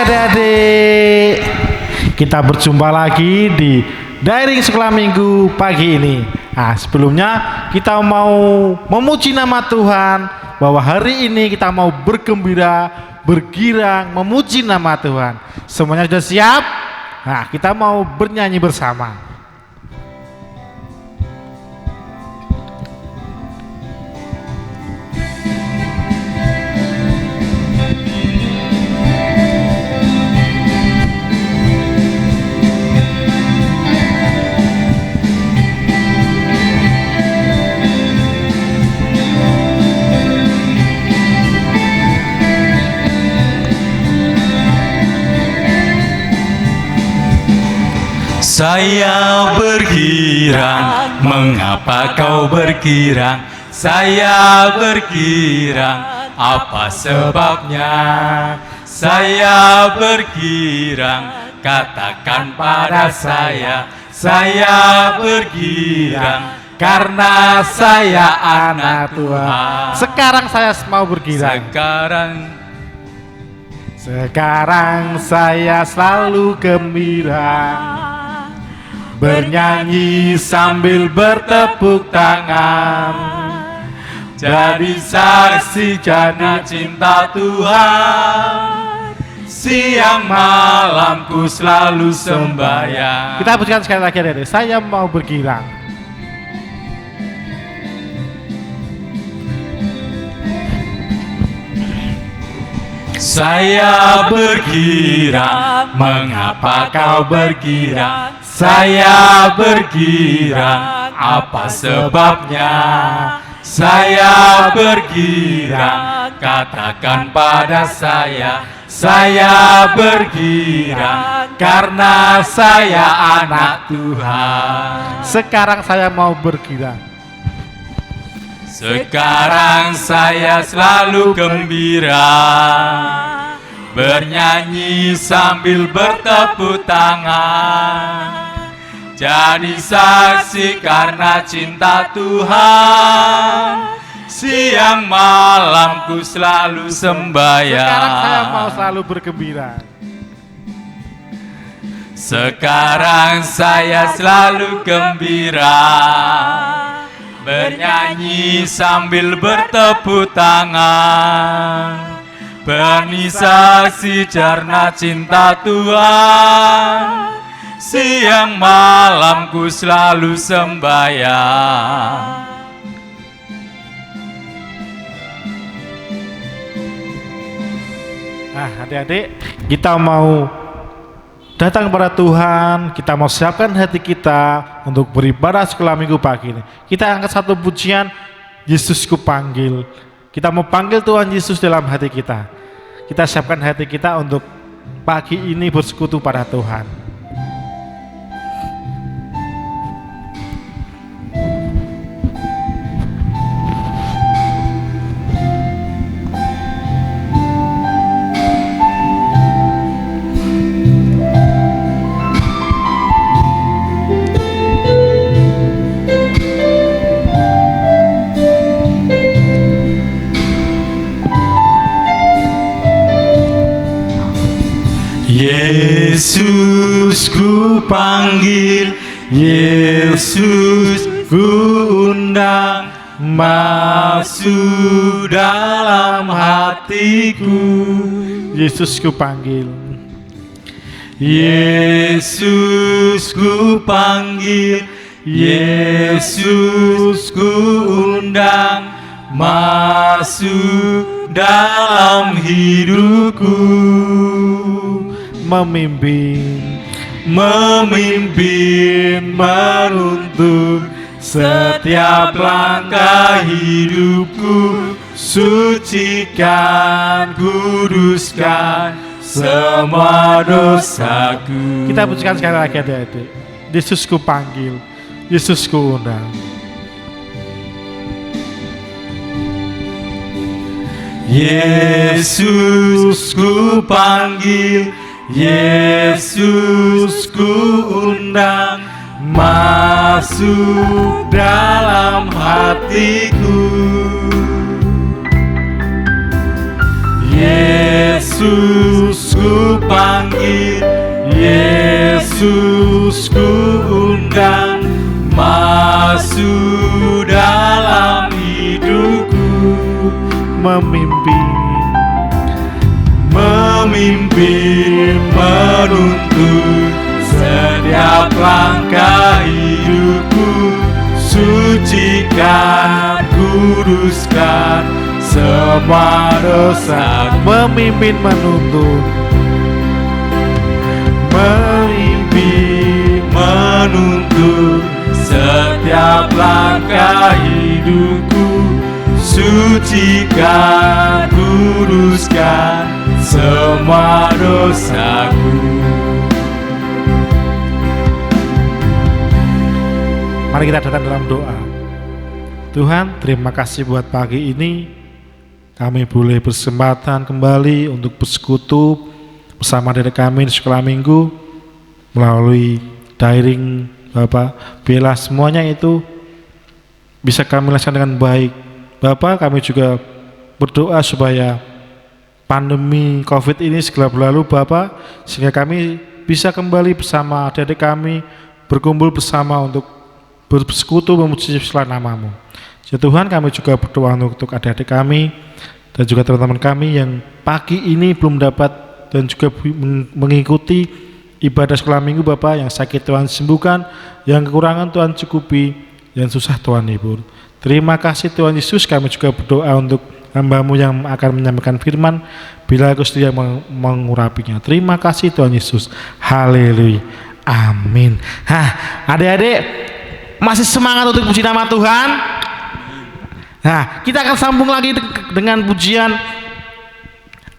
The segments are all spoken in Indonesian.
adik-adik, kita berjumpa lagi di Daring Sekolah Minggu pagi ini. Nah, sebelumnya kita mau memuji nama Tuhan bahwa hari ini kita mau bergembira, bergirang, memuji nama Tuhan. Semuanya sudah siap? Nah, kita mau bernyanyi bersama. Saya bergirang, mengapa kau bergirang? Saya bergirang, apa sebabnya? Saya bergirang, katakan pada saya. Saya bergirang, karena saya anak Tuhan. Sekarang saya mau bergirang. Sekarang saya selalu gembira, bernyanyi sambil bertepuk tangan, jadi saksi karena cinta Tuhan. Siang malamku selalu sembahyang. Kita pujikan sekali lagi, adik. Saya mau bergirang. Saya bergirang, mengapa kau bergirang? Saya bergirang, apa sebabnya? Saya bergirang, katakan pada saya. Saya bergirang, karena saya anak Tuhan. Sekarang saya mau bergirang. Sekarang saya selalu gembira, bernyanyi sambil bertepuk tangan, jadi saksi karena cinta Tuhan. Siang malamku selalu sembahyang. Sekarang saya mau selalu bergembira. Sekarang saya selalu gembira, bernyanyi sambil bertepuk tangan, berani saksi karena cinta Tuhan. Siang malamku selalu sembahyang. Nah, adik-adik, kita mau datang kepada Tuhan, kita mau siapkan hati kita untuk beribadah sekolah minggu pagi ini. Kita angkat satu pujian, Yesusku panggil. Kita mau panggil Tuhan Yesus dalam hati kita. Kita siapkan hati kita untuk pagi ini bersekutu pada Tuhan. Yesus ku panggil, Yesus ku undang, masuk dalam hatiku. Yesus ku panggil, Yesus ku panggil, Yesus ku undang, masuk dalam hidupku. Memimpin, menuntun setiap langkah hidupku, sucikan, kuduskan semua dosaku. kita pujikan sekali lagi, adik-adik. Yesus ku panggil, Yesus ku undang. Yesus ku panggil, Yesus ku undang, masuk dalam hatiku. Yesus Yesus ku panggil, Yesus ku undang, masuk dalam hidupku. Memimpin, menuntun setiap langkah hidupku. Sucikan, kuduskan semua dosa. Memimpin, menuntun, menuntun setiap langkah hidupku. Sucikan, kuduskan semua dosaku. Mari kita datang dalam doa. Tuhan, terima kasih buat pagi ini. Kami boleh berkesempatan kembali untuk bersekutu bersama adik kami di sekolah minggu melalui daring Bapak. Biarlah semuanya itu bisa kami laksanakan dengan baik. Bapak, kami juga berdoa supaya pandemi COVID ini segera berlalu Bapak, sehingga kami bisa kembali bersama adik-adik kami berkumpul bersama untuk bersekutu memuji nama-Mu. Ya Tuhan, kami juga berdoa untuk adik-adik kami dan juga teman-teman kami yang pagi ini belum dapat dan juga mengikuti ibadah sekolah minggu Bapak. Yang sakit Tuhan sembuhkan, yang kekurangan Tuhan cukupi, yang susah Tuhan hibur. Terima kasih Tuhan Yesus. Kami juga berdoa untuk hamba-Mu yang akan menyampaikan firman, bila Gusti yang mengurapinya. Terima kasih Tuhan Yesus. Haleluya, amin. Adik-adik masih semangat untuk puji nama Tuhan? Nah, kita akan sambung lagi dengan pujian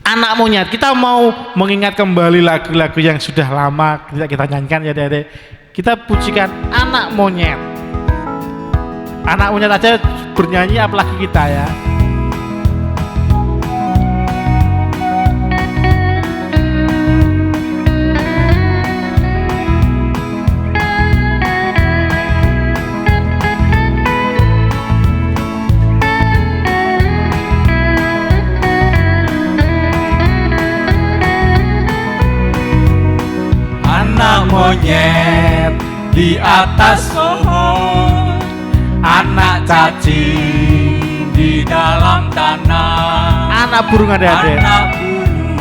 Anak Monyet. Kita mau mengingat kembali lagu-lagu yang sudah lama kita nyanyikan ya adik-adik. Kita pujikan Anak Monyet. Anak Monyet aja bernyanyi, apalagi kita ya. Anak monyet di atas pohon, anak cacing di dalam tanah, Anak burung adik-adik. anak burung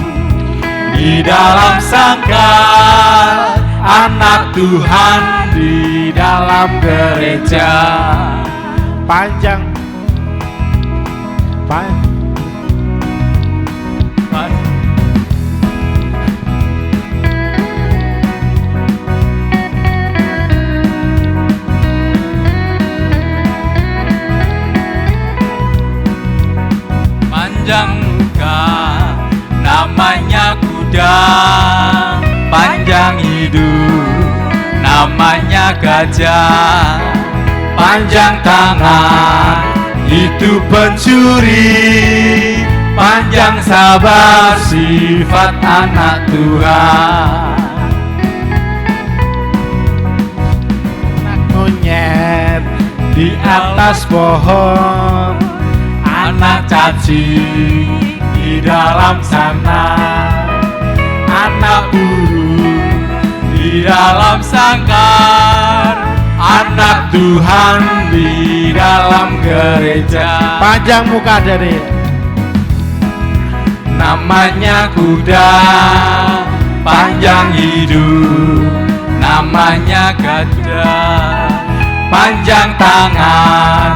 di dalam sangkar, anak Tuhan di dalam gereja. Panjang. Panjang muka, namanya kuda. Panjang hidup, namanya gajah. Panjang tangan, itu pencuri. Panjang sabar, sifat anak Tuhan. Anak monyet di atas pohon, Anak cacing di dalam sana, anak burung di dalam sangkar, anak Tuhan di dalam gereja. panjang muka dari Namanya kuda, panjang hidup, namanya gajah. Panjang tangan,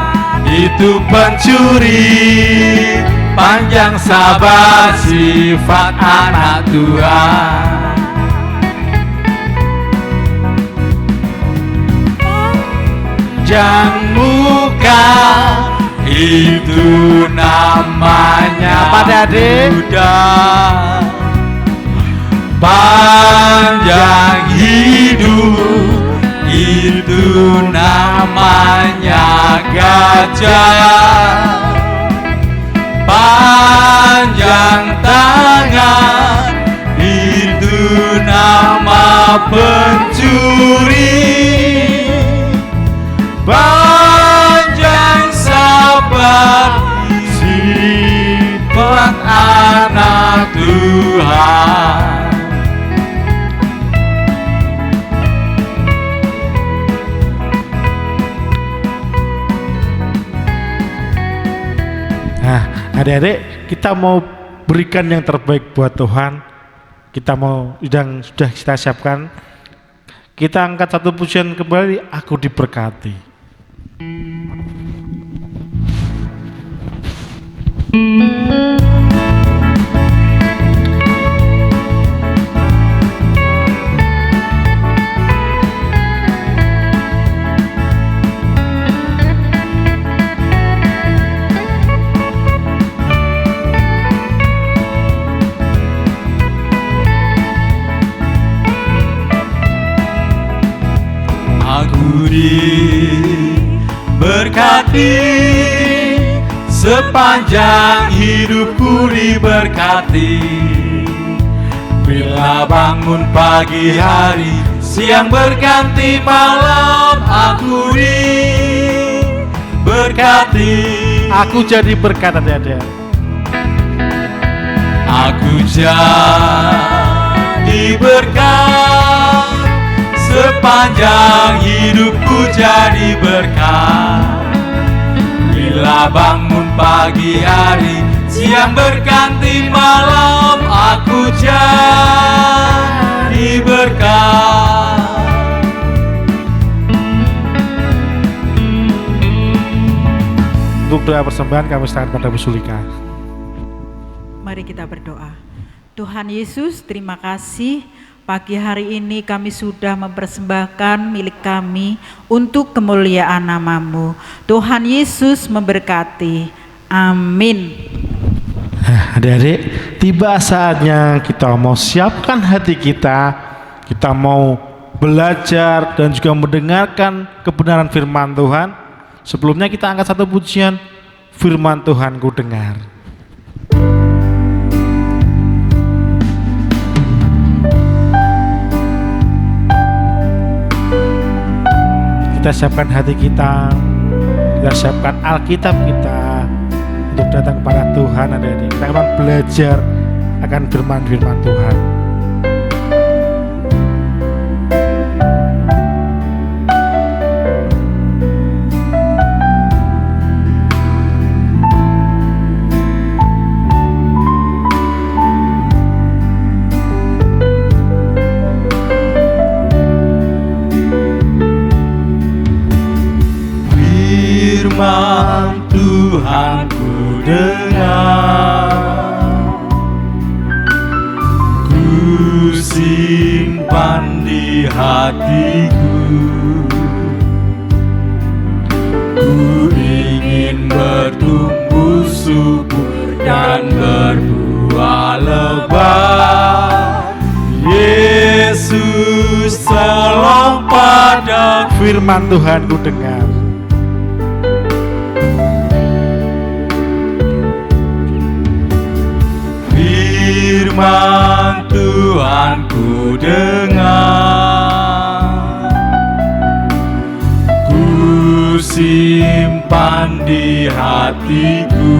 itu pencuri. Panjang sabar, sifat anak Tuhan. Panjang muka, itu namanya Apa, Adik? kuda. Panjang hidup, itu namanya gajah. Panjang tangan, itu nama pencuri. Panjang sabar, sifat anak Tuhan. Tuhan. Nah, adik-adik, kita mau berikan yang terbaik buat Tuhan. Kita mau yang sudah kita siapkan. Kita angkat satu pujian kembali, Aku Diberkati. Aku diberkati, sepanjang hidupku diberkati. Bila bangun pagi hari, siang berganti malam, aku diberkati. Aku jadi berkat, adik-adik. Aku jadi berkat, sepanjang hidupku jadi berkat. Bila bangun pagi hari, siang berganti malam, aku jadi berkat. Untuk doa persembahan kami serahkan pada Bu Sulika. Mari kita berdoa. Tuhan Yesus, terima kasih. Pagi hari ini kami sudah mempersembahkan milik kami untuk kemuliaan nama-Mu. Tuhan Yesus memberkati. Amin. Adik-adik, tiba saatnya kita mau siapkan hati kita. Kita mau belajar dan juga mendengarkan kebenaran firman Tuhan. Sebelumnya kita angkat satu pujian, Firman Tuhan ku dengar. Kita siapkan hati kita, kita siapkan Alkitab kita untuk datang kepada Tuhan. Adik-adik, kita akan belajar akan firman-firman Tuhan. Firman Tuhan ku dengar, ku simpan di hatiku, ku ingin bertumbuh subur dan berbuah lebat. Yesus tolong pada Firman Tuhan ku dengar. Firman Tuhan ku dengar, ku simpan di hatiku,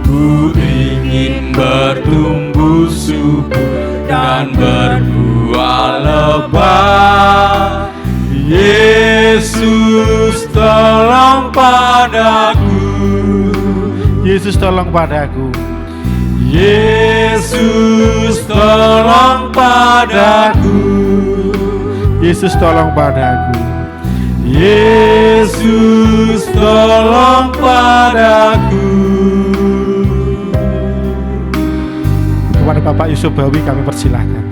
ku ingin bertumbuh subur dan berbuah lebat. Yesus tolong padaku, Yesus tolong padaku. Yesus tolong padaku, Yesus tolong padaku. Yesus tolong padaku. Kepada Bapak Yusuf Bawi kami persilahkan.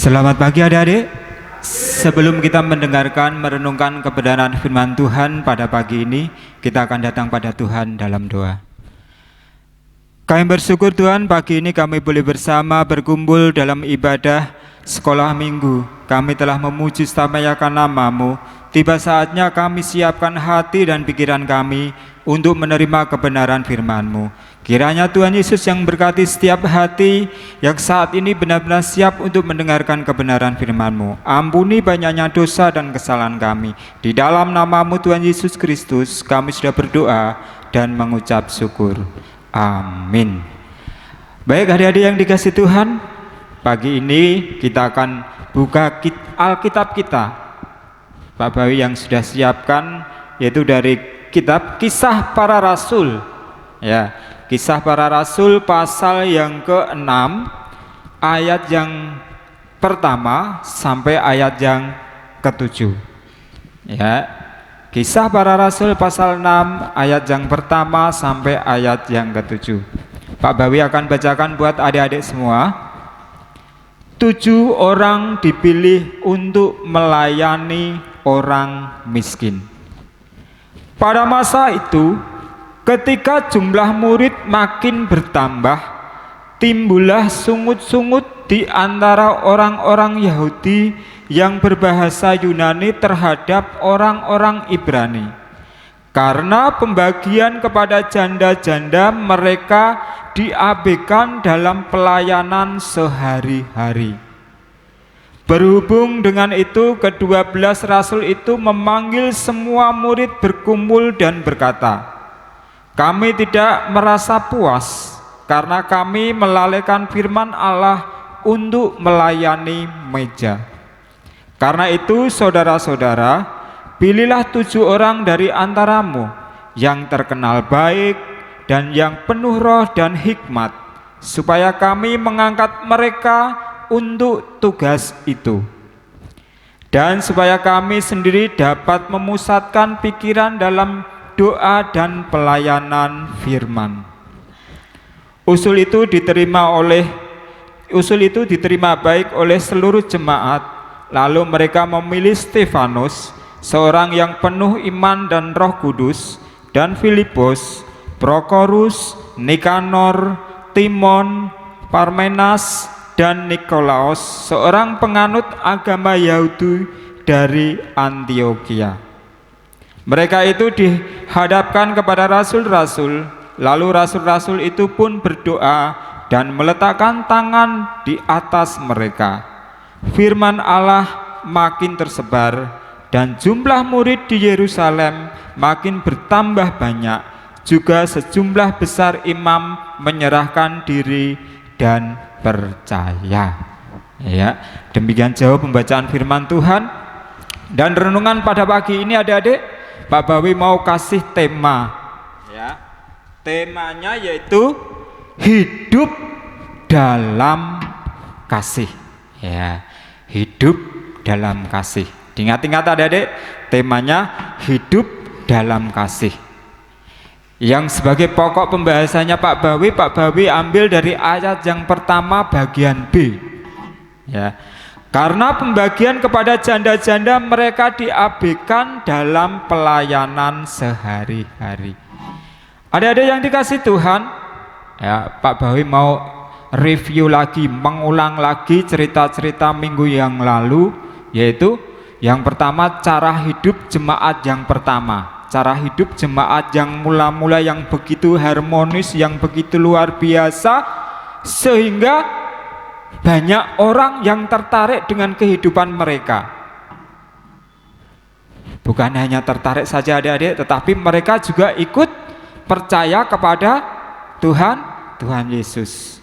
Selamat pagi adik-adik. Sebelum kita mendengarkan, merenungkan kebenaran firman Tuhan pada pagi ini, kita akan datang pada Tuhan dalam doa. Kami bersyukur Tuhan, pagi ini kami boleh bersama berkumpul dalam ibadah sekolah minggu. Kami telah memuji samayakan nama-Mu. tiba saatnya kami siapkan hati dan pikiran kami untuk menerima kebenaran firman-Mu. Kiranya Tuhan Yesus yang berkati setiap hati yang saat ini benar-benar siap untuk mendengarkan kebenaran firman-Mu. Ampuni banyaknya dosa dan kesalahan kami. Di dalam nama-Mu Tuhan Yesus Kristus kami sudah berdoa dan mengucap syukur. Amin. Baik adik-adik yang dikasihi Tuhan, pagi ini kita akan buka Alkitab kita. Pak Bawi yang sudah siapkan yaitu dari kitab Kisah Para Rasul. Ya, Kisah Para Rasul pasal yang ke-6 ayat yang pertama sampai ayat yang ke-7. Ya. Kisah Para Rasul pasal 6 ayat yang pertama sampai ayat yang ke-7. Pak Bawi akan bacakan buat adik-adik semua. 7 orang dipilih untuk melayani orang miskin. Pada masa itu, ketika jumlah murid makin bertambah, timbullah sungut-sungut di antara orang-orang Yahudi yang berbahasa Yunani terhadap orang-orang Ibrani. Karena pembagian kepada janda-janda mereka diabaikan dalam pelayanan sehari-hari. Berhubung dengan itu, ke-12 rasul itu memanggil semua murid berkumpul dan berkata, "Kami tidak merasa puas karena kami melalaikan firman Allah untuk melayani meja. Karena itu saudara-saudara, pilihlah 7 orang dari antaramu yang terkenal baik dan yang penuh roh dan hikmat, supaya kami mengangkat mereka untuk tugas itu. Dan supaya kami sendiri dapat memusatkan pikiran dalam doa dan pelayanan firman." Usul itu diterima baik oleh seluruh jemaat. Lalu mereka memilih Stefanus, seorang yang penuh iman dan Roh Kudus, dan Filipus, Prokorus, Nikanor, Timon, Parmenas, dan Nikolaus, seorang penganut agama Yahudi dari Antioquia. Mereka itu dihadapkan kepada rasul-rasul, lalu rasul-rasul itu pun berdoa dan meletakkan tangan di atas mereka. Firman Allah makin tersebar dan jumlah murid di Yerusalem makin bertambah banyak. Juga sejumlah besar imam menyerahkan diri dan percaya. Ya, demikian jauh pembacaan firman Tuhan dan renungan pada pagi ini adik-adik. Pak Bawi mau kasih tema. Ya, temanya yaitu hidup dalam kasih. Ya, hidup dalam kasih. Diingat-ingat adik-adik, temanya hidup dalam kasih. Yang sebagai pokok pembahasannya Pak Bawi ambil dari ayat yang pertama bagian B. Ya. Karena pembagian kepada janda-janda mereka diabaikan dalam pelayanan sehari-hari. Adik-adik yang dikasih Tuhan, ya, Pak Bawi mau review lagi, mengulang lagi cerita-cerita minggu yang lalu, yaitu yang pertama cara hidup jemaat yang pertama. Cara hidup jemaat yang mula-mula yang begitu harmonis, yang begitu luar biasa, sehingga banyak orang yang tertarik dengan kehidupan mereka. Bukan hanya tertarik saja adik-adik, tetapi mereka juga ikut percaya kepada Tuhan Yesus.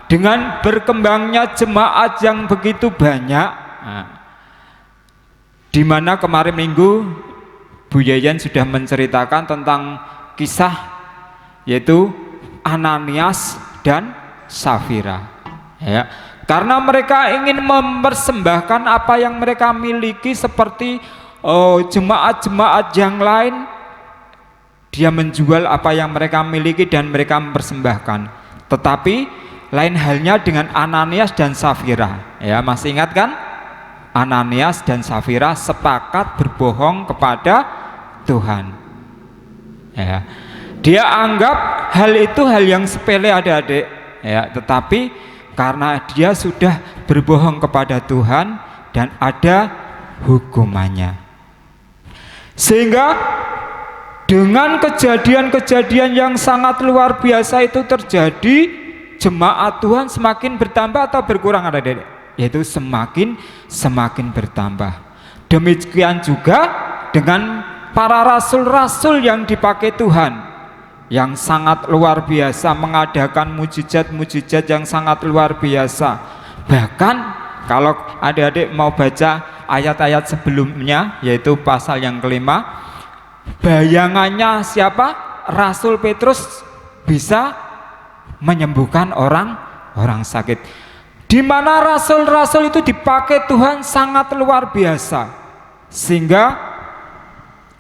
Dengan berkembangnya jemaat yang begitu banyak, di mana kemarin minggu Bu Yayan sudah menceritakan tentang kisah yaitu Ananias dan Safira. Ya, karena mereka ingin mempersembahkan apa yang mereka miliki seperti jemaat-jemaat yang lain, dia menjual apa yang mereka miliki dan mereka mempersembahkan. Tetapi lain halnya dengan Ananias dan Safira. Ya, masih ingat kan? Ananias dan Safira sepakat berbohong kepada Tuhan. Ya, dia anggap hal itu hal yang sepele adik-adik. Ya, tetapi karena dia sudah berbohong kepada Tuhan dan ada hukumannya. Sehingga dengan kejadian-kejadian yang sangat luar biasa itu terjadi, jemaat Tuhan semakin bertambah atau berkurang, adik-adik? Yaitu semakin bertambah. Demikian juga dengan para rasul-rasul yang dipakai Tuhan, yang sangat luar biasa, mengadakan mujizat-mujizat yang sangat luar biasa. Bahkan kalau adik-adik mau baca ayat-ayat sebelumnya, yaitu pasal yang kelima, bayangannya siapa? Rasul Petrus bisa menyembuhkan orang sakit. Di mana rasul-rasul itu dipakai Tuhan sangat luar biasa, sehingga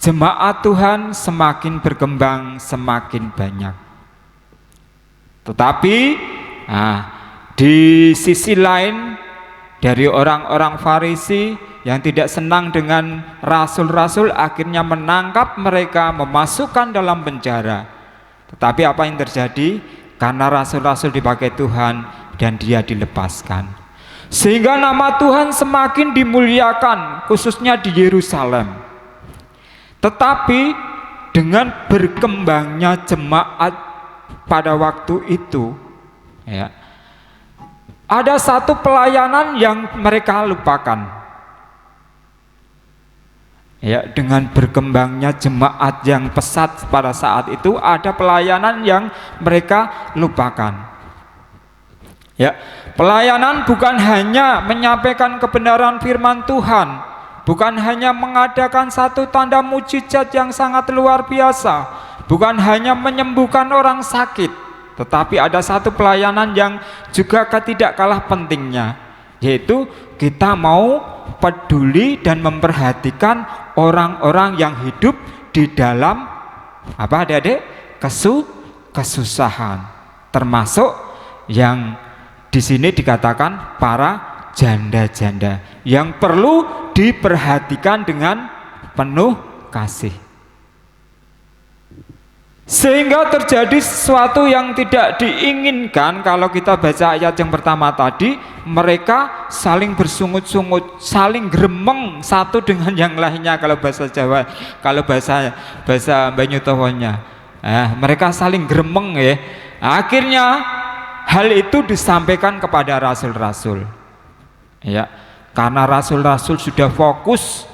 jemaat Tuhan semakin berkembang, semakin banyak. Tetapi di sisi lain, dari orang-orang Farisi yang tidak senang dengan rasul-rasul akhirnya menangkap mereka, memasukkan dalam penjara. Tetapi apa yang terjadi? Karena rasul-rasul dipakai Tuhan dan dia dilepaskan, sehingga nama Tuhan semakin dimuliakan, khususnya di Yerusalem. Tetapi dengan berkembangnya jemaat pada waktu itu, ya, ada satu pelayanan yang mereka lupakan. Ya, dengan berkembangnya jemaat yang pesat pada saat itu, ada pelayanan yang mereka lupakan. Ya, pelayanan bukan hanya menyampaikan kebenaran firman Tuhan, bukan hanya mengadakan satu tanda mujizat yang sangat luar biasa, bukan hanya menyembuhkan orang sakit, tetapi ada satu pelayanan yang juga tidak kalah pentingnya, yaitu kita mau peduli dan memperhatikan orang-orang yang hidup di dalam apa, adik-adik? Kesusahan, termasuk yang di sini dikatakan para janda-janda yang perlu diperhatikan dengan penuh kasih. Sehingga terjadi sesuatu yang tidak diinginkan. Kalau kita baca ayat yang pertama tadi, mereka saling bersungut-sungut, saling gremeng satu dengan yang lainnya. Kalau bahasa Jawa, kalau bahasa Banyutowonya, mereka saling gremeng, ya. Akhirnya hal itu disampaikan kepada rasul-rasul, ya, karena rasul-rasul sudah fokus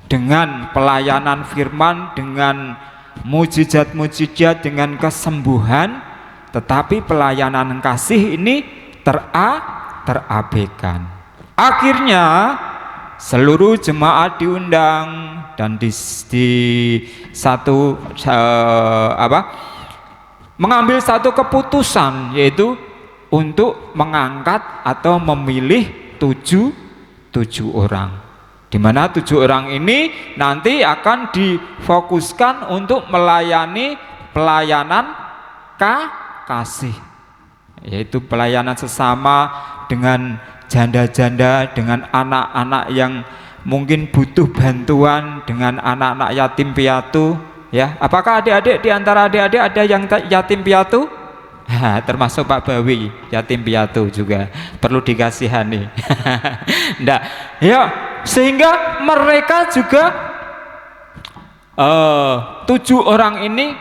dengan pelayanan firman, dengan mujizat-mujizat, dengan kesembuhan, tetapi pelayanan kasih ini terabaikan. Akhirnya seluruh jemaat diundang dan mengambil satu keputusan, yaitu untuk mengangkat atau memilih tujuh orang, di mana 7 orang ini nanti akan difokuskan untuk melayani pelayanan kasih, yaitu pelayanan sesama dengan janda-janda, dengan anak-anak yang mungkin butuh bantuan, dengan anak-anak yatim piatu, ya. Apakah adik-adik, di antara adik-adik ada yang yatim piatu? Termasuk Pak Bawi, yatim piatu juga perlu dikasihani. Nggak, ya, sehingga mereka juga 7 orang ini,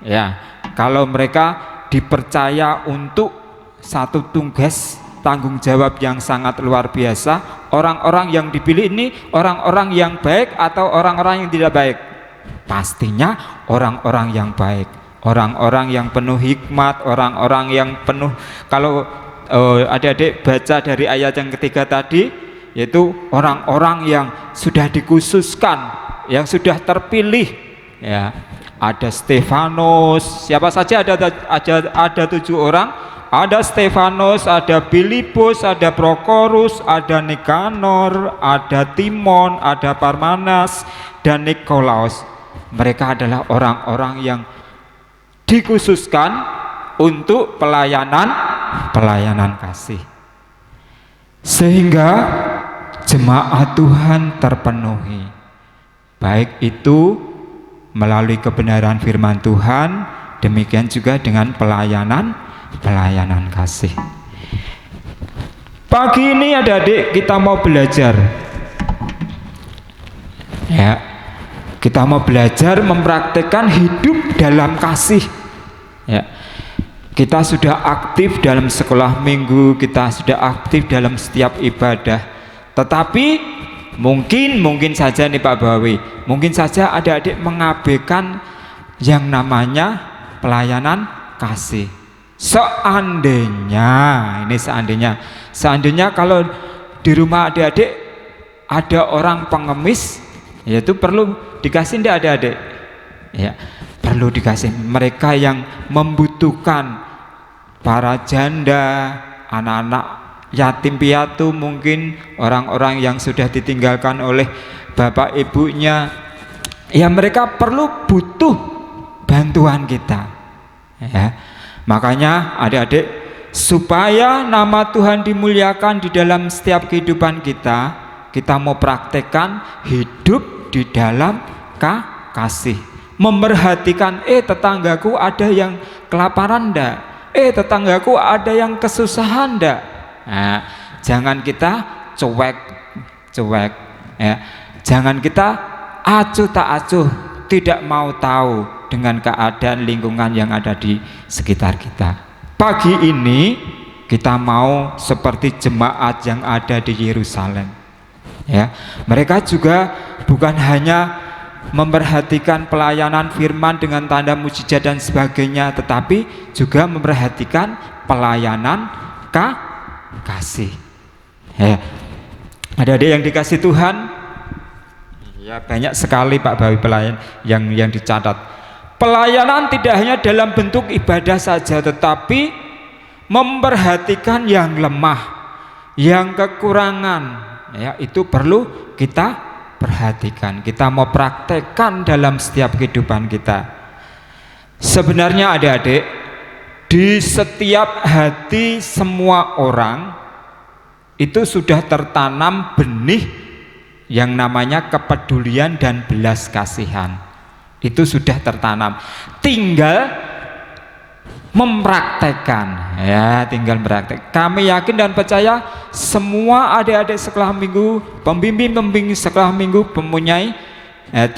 ya, kalau mereka dipercaya untuk satu tugas tanggung jawab yang sangat luar biasa, orang-orang yang dipilih ini orang-orang yang baik atau orang-orang yang tidak baik? Pastinya orang-orang yang baik, orang-orang yang penuh hikmat, orang-orang yang penuh, kalau adik-adik baca dari ayat yang ketiga tadi, yaitu orang-orang yang sudah dikhususkan, yang sudah terpilih, ya. Ada Stefanus, siapa saja ada 7 orang, ada Stefanus, ada Filipus, ada Prokorus, ada Nikanor, ada Timon, ada Parmenas, dan Nikolaus. Mereka adalah orang-orang yang dikhususkan untuk pelayanan kasih, sehingga jemaat Tuhan terpenuhi, baik itu melalui kebenaran firman Tuhan, demikian juga dengan pelayanan kasih. Pagi ini adik-adik kita mau belajar Ya, kita mau belajar mempraktekkan hidup dalam kasih. Ya, kita sudah aktif dalam sekolah minggu, kita sudah aktif dalam setiap ibadah. Tetapi mungkin saja nih Pak Bawi, mungkin saja adik-adik mengabaikan yang namanya pelayanan kasih. Seandainya kalau di rumah adik-adik ada orang pengemis, yaitu perlu dikasih tidak adik-adik? Ya, perlu dikasih. Mereka yang membutuhkan, para janda, anak-anak yatim piatu, mungkin orang-orang yang sudah ditinggalkan oleh bapak ibunya, ya mereka butuh bantuan kita. Ya, makanya adik-adik, supaya nama Tuhan dimuliakan di dalam setiap kehidupan kita, kita mau praktekkan hidup di dalam kasih. Memperhatikan, tetanggaku ada yang kelaparan ndak? Tetanggaku ada yang kesusahan ndak? Nah, jangan kita cuek, ya. Jangan kita acuh tak acuh, tidak mau tahu dengan keadaan lingkungan yang ada di sekitar kita. Pagi ini kita mau seperti jemaat yang ada di Yerusalem. Ya, mereka juga bukan hanya memperhatikan pelayanan firman dengan tanda mujizat dan sebagainya, tetapi juga memperhatikan pelayanan kasih. Ya, adik-adik yang dikasih Tuhan, ya banyak sekali Pak Bawi pelayan yang dicatat. Pelayanan tidak hanya dalam bentuk ibadah saja, tetapi memperhatikan yang lemah, yang kekurangan, ya itu perlu kita perhatikan. Kita mau praktekkan dalam setiap kehidupan kita. Sebenarnya adik-adik, di setiap hati semua orang itu sudah tertanam benih yang namanya kepedulian dan belas kasihan. Itu sudah tertanam, tinggal mempraktekkan, ya tinggal praktek. Kami yakin dan percaya semua adik-adik sekolah minggu, pembimbing sekolah minggu mempunyai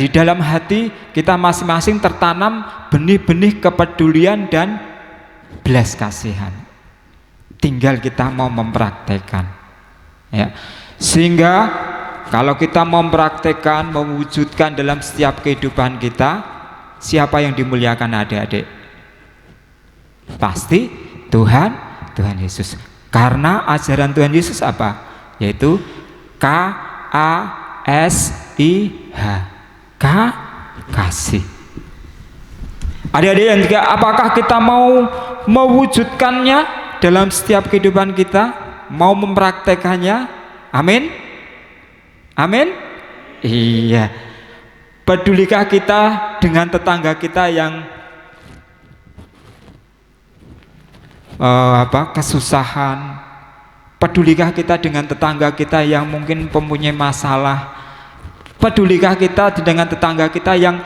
di dalam hati kita masing-masing tertanam benih-benih kepedulian dan belas kasihan. Tinggal kita mau mempraktekkan, ya. Sehingga kalau kita mempraktekkan, mewujudkan dalam setiap kehidupan kita, siapa yang dimuliakan adik-adik? Pasti Tuhan Yesus. Karena ajaran Tuhan Yesus apa? Yaitu KASIH, kasih. Adik-adik yang juga, apakah kita mau mewujudkannya dalam setiap kehidupan kita? Mau mempraktekannya? Amin. Amin. Iya. Pedulikah kita dengan tetangga kita yang kesusahan? Pedulikah kita dengan tetangga kita yang mungkin mempunyai masalah? Pedulikah kita dengan tetangga kita yang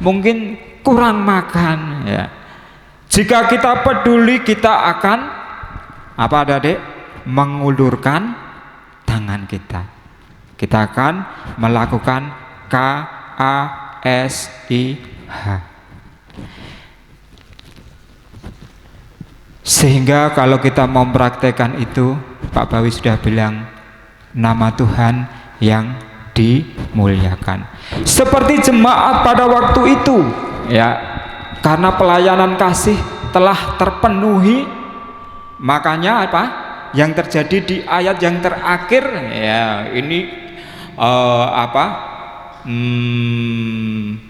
mungkin kurang makan? Ya. Jika kita peduli, kita akan adik? Mengulurkan tangan kita. Kita akan melakukan KASIH. Sehingga kalau kita mempraktekkan itu, Pak Bawi sudah bilang, nama Tuhan yang dimuliakan. Seperti jemaat pada waktu itu, ya, karena pelayanan kasih telah terpenuhi, makanya apa? Yang terjadi di ayat yang terakhir, ya ini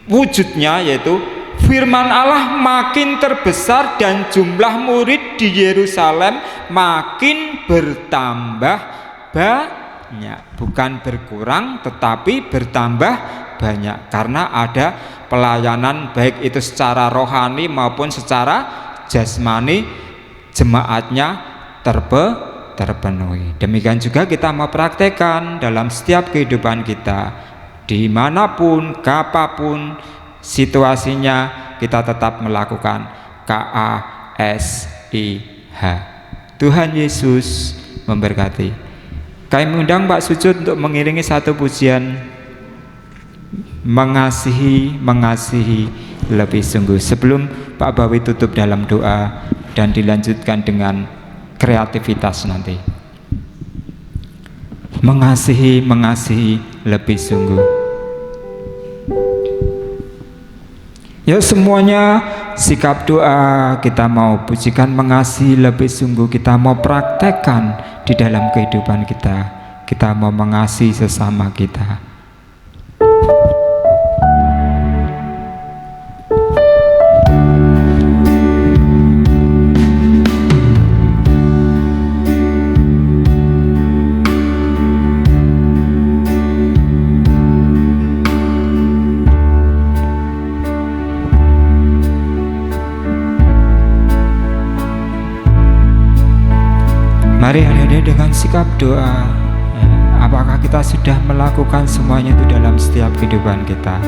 wujudnya yaitu firman Allah makin terbesar dan jumlah murid di Yerusalem makin bertambah banyak, bukan berkurang tetapi bertambah banyak, karena ada pelayanan baik itu secara rohani maupun secara jasmani, jemaatnya terpenuhi. Demikian juga kita mempraktekkan dalam setiap kehidupan kita, dimanapun, kapanpun situasinya, kita tetap melakukan KASIH. Tuhan Yesus memberkati. Kami mengundang Pak Sujud untuk mengiringi satu pujian mengasihi, mengasihi lebih sungguh. Sebelum Pak Bawi tutup dalam doa dan dilanjutkan dengan kreativitas nanti. Mengasihi, mengasihi lebih sungguh. Yuk semuanya sikap doa kita mau pujikan mengasihi lebih sungguh, kita mau praktekkan di dalam kehidupan kita. Kita mau mengasihi sesama kita. Mari adik-adik dengan sikap doa, apakah kita sudah melakukan semuanya itu dalam setiap kehidupan kita?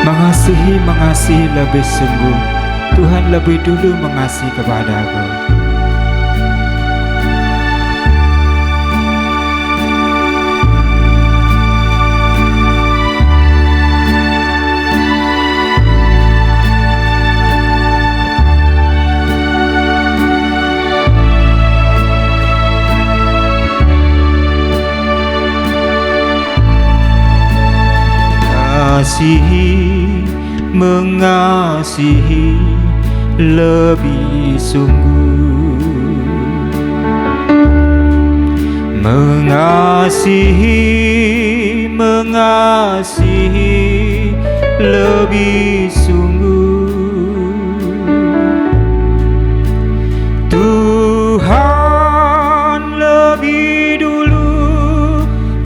Mengasihi, mengasihi lebih sungguh. Tuhan lebih dulu mengasihi kepadaku. Mengasihi lebih sungguh, mengasihi, mengasihi lebih sungguh. Tuhan lebih dulu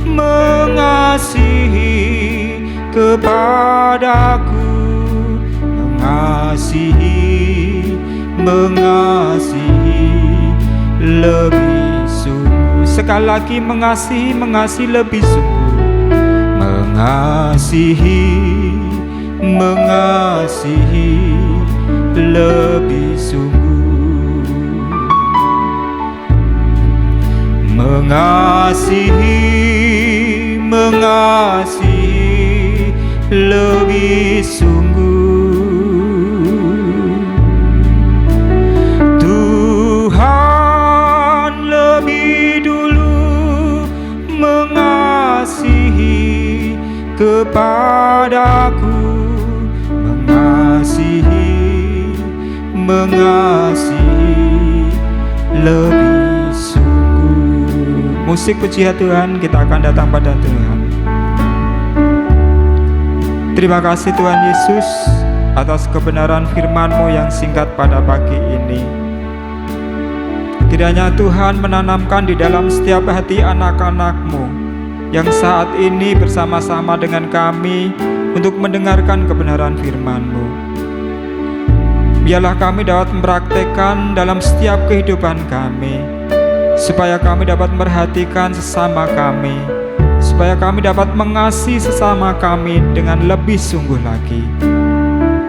mengasihi kepadaku, mengasihi, mengasihi lebih sungguh. Sekali lagi mengasihi, mengasihi lebih sungguh. Mengasihi, mengasihi lebih sungguh. Mengasihi, mengasihi lebih sungguh. Tuhan lebih dulu mengasihi kepadaku, mengasihi, mengasihi lebih sungguh. Musik pujian Tuhan, kita akan datang pada Tuhan. Terima kasih Tuhan Yesus atas kebenaran firman-Mu yang singkat pada pagi ini. Kiranya Tuhan menanamkan di dalam setiap hati anak-anak-Mu yang saat ini bersama-sama dengan kami untuk mendengarkan kebenaran firman-Mu. Biarlah kami dapat mempraktekkan dalam setiap kehidupan kami, supaya kami dapat memperhatikan sesama kami, supaya kami dapat mengasihi sesama kami dengan lebih sungguh lagi.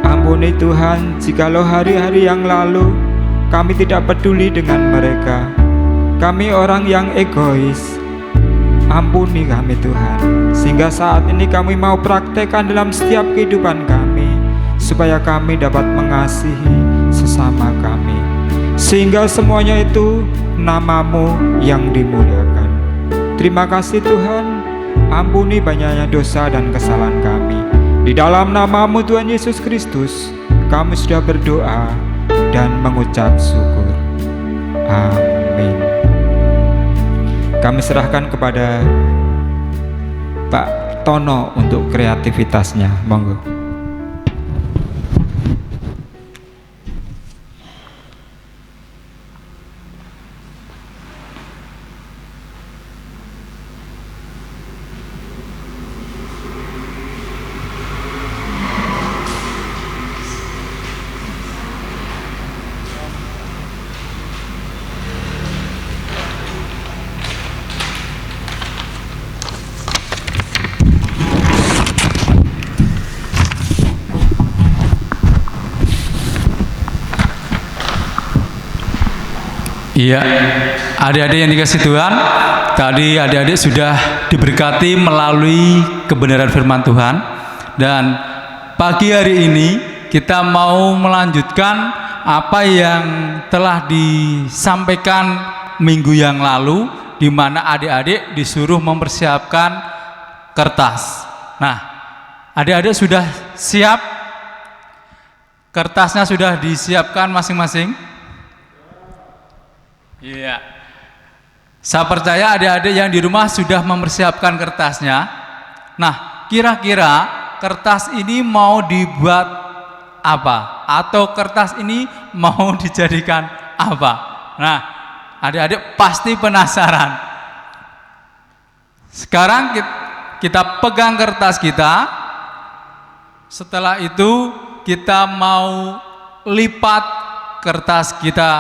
Ampuni Tuhan, jikalau hari-hari yang lalu kami tidak peduli dengan mereka, kami orang yang egois. Ampuni kami Tuhan, sehingga saat ini kami mau praktekkan dalam setiap kehidupan kami, supaya kami dapat mengasihi sesama kami, sehingga semuanya itu nama-Mu yang dimuliakan. Terima kasih Tuhan. Ampuni banyaknya dosa dan kesalahan kami. Di dalam nama-Mu Tuhan Yesus Kristus, kami sudah berdoa dan mengucap syukur. Amin. Kami serahkan kepada Pak Tono untuk kreativitasnya. Monggo. Iya, adik-adik yang dikasih Tuhan, tadi adik-adik sudah diberkati melalui kebenaran firman Tuhan. Dan pagi hari ini kita mau melanjutkan apa yang telah disampaikan minggu yang lalu, di mana adik-adik disuruh mempersiapkan kertas. Nah, adik-adik sudah siap? Kertasnya sudah disiapkan masing-masing? Iya. Saya percaya adik-adik yang di rumah sudah mempersiapkan kertasnya. Nah, kira-kira kertas ini mau dibuat apa? Atau kertas ini mau dijadikan apa? Nah, adik-adik pasti penasaran. Sekarang kita pegang kertas kita. Setelah itu kita mau lipat kertas kita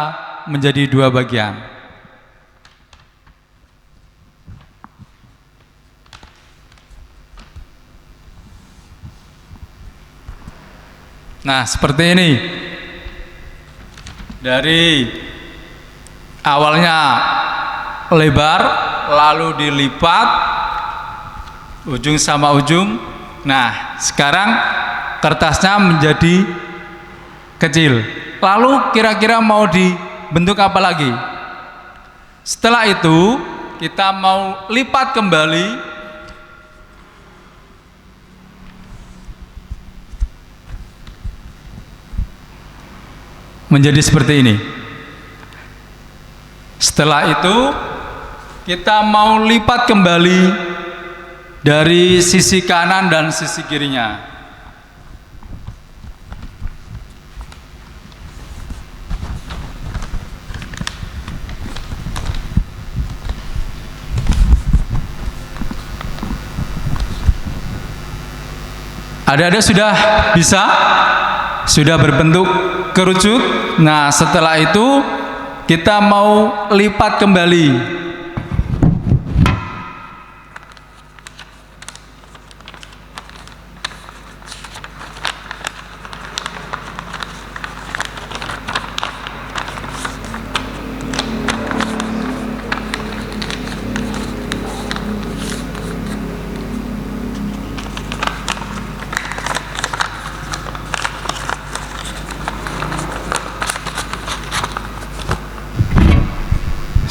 menjadi 2 bagian. Nah, seperti ini. Dari awalnya lebar, lalu dilipat ujung sama ujung. Nah, sekarang kertasnya menjadi kecil. Lalu kira-kira mau dibentuk apa lagi? Setelah itu kita mau lipat kembali menjadi seperti ini. Setelah itu kita mau lipat kembali dari sisi kanan dan sisi kirinya. Ada-ada sudah bisa? Sudah berbentuk kerucut. Nah, setelah itu kita mau lipat kembali.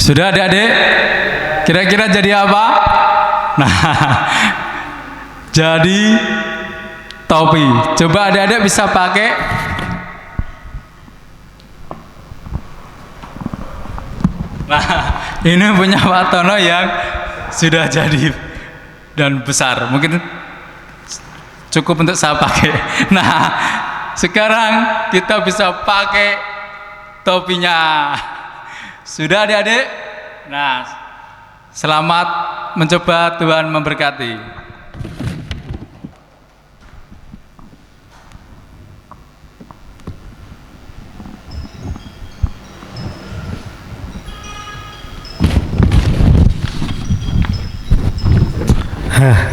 Sudah adik-adik? Kira-kira jadi apa? Nah, jadi topi. Coba adik-adik bisa pakai. Nah, ini punya Pak Tono yang sudah jadi dan besar. Mungkin cukup untuk saya pakai. Nah, sekarang kita bisa pakai topinya. Sudah adik-adik? Nah, selamat mencoba, Tuhan memberkati.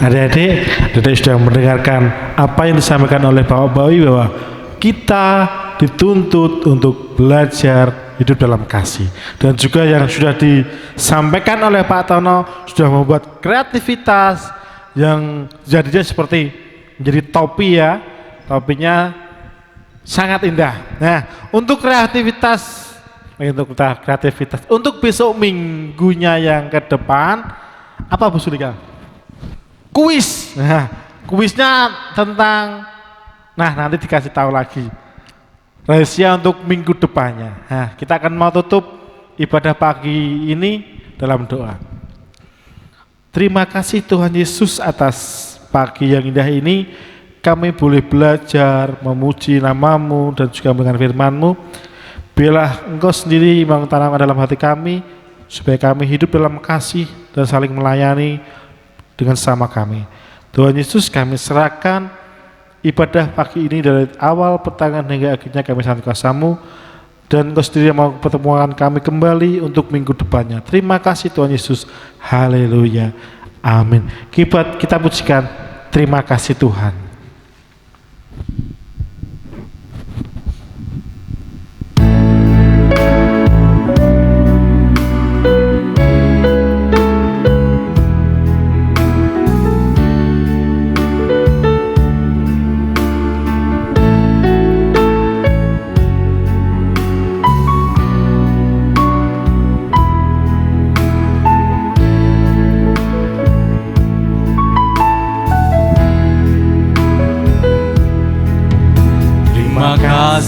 Adik-adik sudah mendengarkan apa yang disampaikan oleh Bapak Bawi, bahwa kita dituntut untuk belajar hidup dalam kasih. Dan juga yang sudah disampaikan oleh Pak Tono sudah membuat kreativitas yang jadinya seperti menjadi topi ya. Topinya sangat indah. Nah, untuk kreativitas untuk besok minggunya yang ke depan, apa Bu Sulika? Kuis. Nah, kuisnya tentang, nah nanti dikasih tahu lagi rahasia untuk minggu depannya. Nah, kita akan mau tutup ibadah pagi ini dalam doa. Terima kasih Tuhan Yesus atas pagi yang indah ini. Kami boleh belajar memuji nama-Mu dan juga mendengar firman-Mu. Biarlah Engkau sendiri mengutarakan dalam hati kami, supaya kami hidup dalam kasih dan saling melayani dengan sama kami. Tuhan Yesus, kami serahkan ibadah pagi ini dari awal pertengahan hingga akhirnya kami sangat kuasa-Mu, dan Engkau sendiri yang mau pertemuan kami kembali untuk minggu depannya. Terima kasih Tuhan Yesus. Haleluya. Amin. Kita pujikan terima kasih Tuhan.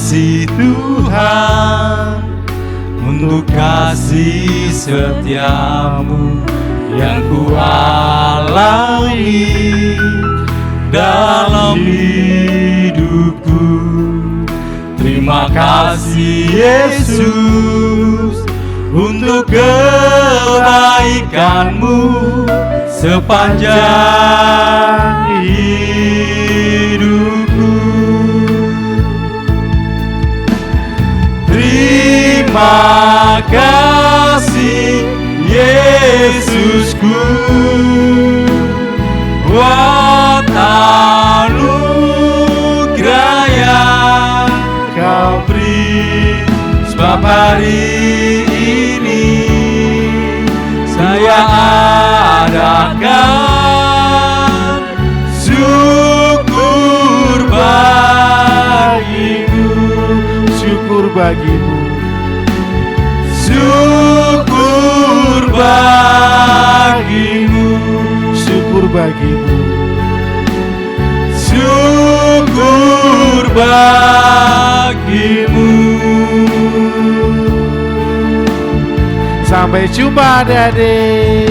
kasih Tuhan, untuk kasih setiamu yang ku alami dalam hidupku. Terima kasih Yesus untuk kebaikan-Mu sepanjang hidupku. Terima kasih Yesusku, buat anugerah yang Kau beri. Sebab hari ini saya adakan syukur bagimu, Syukur bagimu, syukur bagimu, syukur bagimu. syukur bagimu. Sampai jumpa adik-adik.